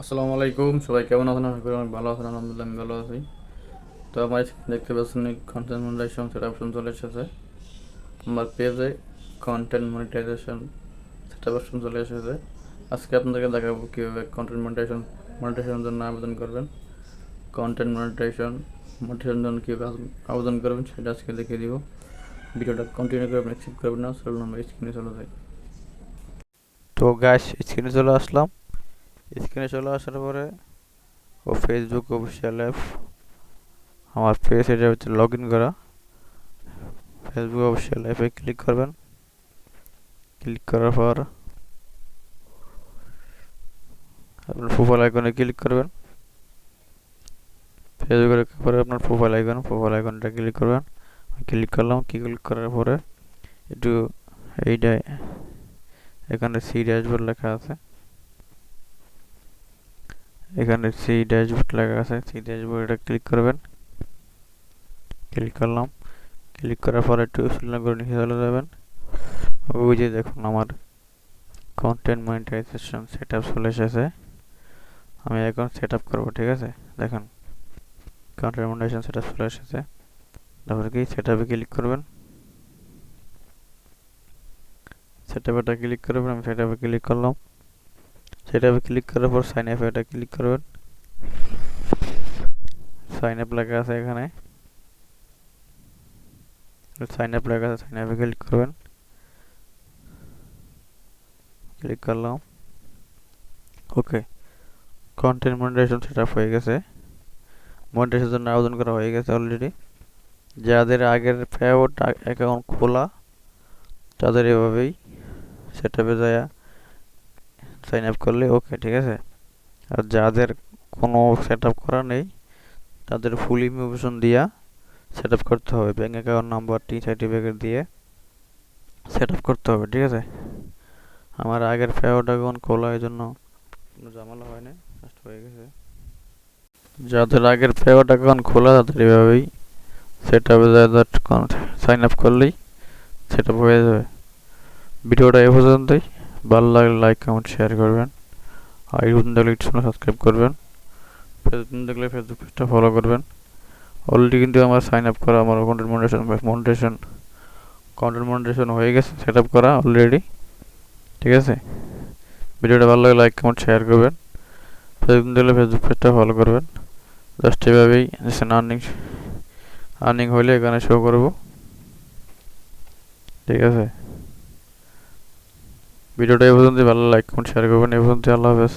আসসালামু আলাইকুম, সবাই কেমন আছেন? আশা করি অনেক ভালো আছেন। আলহামদুলিল্লাহ আমি ভালো আছি। তো আমার দেখতে পাচ্ছেন কন্টেন্ট মনিটাইজেশন সেট অপশন চলে এসেছে আমার পেজে। কন্টেন্ট মনিটাইজেশন সেট অপশন চলে এসেছে। আজকে আপনাদেরকে দেখাবো কীভাবে কন্টেন্ট মনিটাইজেশনের জন্য আবেদন করবেন। কন্টেন্ট মনিটাইজেশনের জন্য কীভাবে আবেদন করবেন সেটা আজকে দেখিয়ে দিব। ভিডিওটা কন্টিনিউ করবেন, স্কিপ করবেন না। চলুন আমরা স্ক্রিনে চলে যাই। তো গাইস স্ক্রিনে চলে আসলাম। স্ক্রিনে চলে আসার পরে ফেসবুক অফিসিয়াল অ্যাপ আমার পেজ, এটা হচ্ছে লগ ইন করা। ফেসবুক অফিসিয়াল অ্যাপে ক্লিক করবেন। ক্লিক করার পর আপনার প্রোফাইল আইকনে ক্লিক করবেন। ফেসবুকের পরে আপনার প্রোফাইল আইকনটা ক্লিক করবেন। ক্লিক করলাম। ক্লিক করার পরে একটু এইটা এখানে সি ড্যাশবোর্ড লেখা আছে। এখানে সি ড্যাশবোর্ড লেখা আছে, সি ড্যাশবোর্ডে ক্লিক করবেন। ক্লিক করলাম। ক্লিক করার পরে একটু স্ক্রল করে নিচে চলে যাবেন। ওই যে দেখুন আমার কন্টেন্ট মনিটাইজেশন সেটআপ চলে এসেছে। আমি এখন সেটআপ করব, ঠিক আছে? দেখুন কন্টেন্ট মনিটাইজেশন সেটআপ চলে এসেছে। তারপরে কি সেটআপে ক্লিক করবেন। সেটআপে ক্লিক করবেন। আমি সেটআপে ক্লিক করলাম। সেটআপে ক্লিক করার পর সাইন আপ এটা ক্লিক করবেন। সাইন আপ লেখা আছে এখানে, সাইন আপ লেখা আছে, সাইন আপে ক্লিক করবেন। ক্লিক করলাম। ওকে, কন্টেন্ট মনিটাইজেশন সেটআপ হয়ে গেছে। মনিটাইজেশনের জন্য আবেদন করা হয়ে গেছে অলরেডি। যাদের আগের ফেভারিট অ্যাকাউন্ট খোলা তাদের এভাবেই সেটআপে যায় সাইন আপ করলে ওকে, ঠিক আছে? আর যাদের কোনো সেটআপ করা নেই তাদের ফুল ইনফরমেশন দিয়া সেটআপ করতে হবে। ব্যাংক অ্যাকাউন্ট নাম্বার, টি সার্টিফিকেট দিয়ে সেটআপ করতে হবে, ঠিক আছে? আমার আগের ফেভারিট অ্যাকাউন্ট খোলা, এই জন্য কোনো ঝামেলা হয় না, জাস্ট হয়ে গেছে। যাদের আগের ফেভারিট অ্যাকাউন্ট খোলা তাদের এভাবেই সেটআপে যায় সাইন আপ করলেই সেটআপ হয়ে যাবে। ভিডিওটা এ পর্যন্তই। ভালো লাগলে লাইক, কমেন্ট, শেয়ার করবেন। আর ইউটিউব দেখলে ইউটিউব সাবস্ক্রাইব করবেন। ফেসবুক দেখলে ফেসবুক পেজটা ফলো করবেন। অলরেডি কিন্তু আমার সাইন আপ করা, আমার কন্টেন্ট মনিটাইজেশন হয়ে গেছে, সেট আপ করা অলরেডি, ঠিক আছে? ভিডিওটা ভালো লাগলে লাইক, কমেন্ট, শেয়ার করবেন। ফেসবুক দেখলে ফেসবুক পেজটা ফলো করবেন। জাস্ট এভাবেই আর্নিং হইলে এখানে শো করব, ঠিক আছে? ভিডিওটা এ পর্যন্ত, ভালো লাইক, কমেন্ট, শেয়ার করবেন। এ পর্যন্ত, আল্লাহ হাফেজ।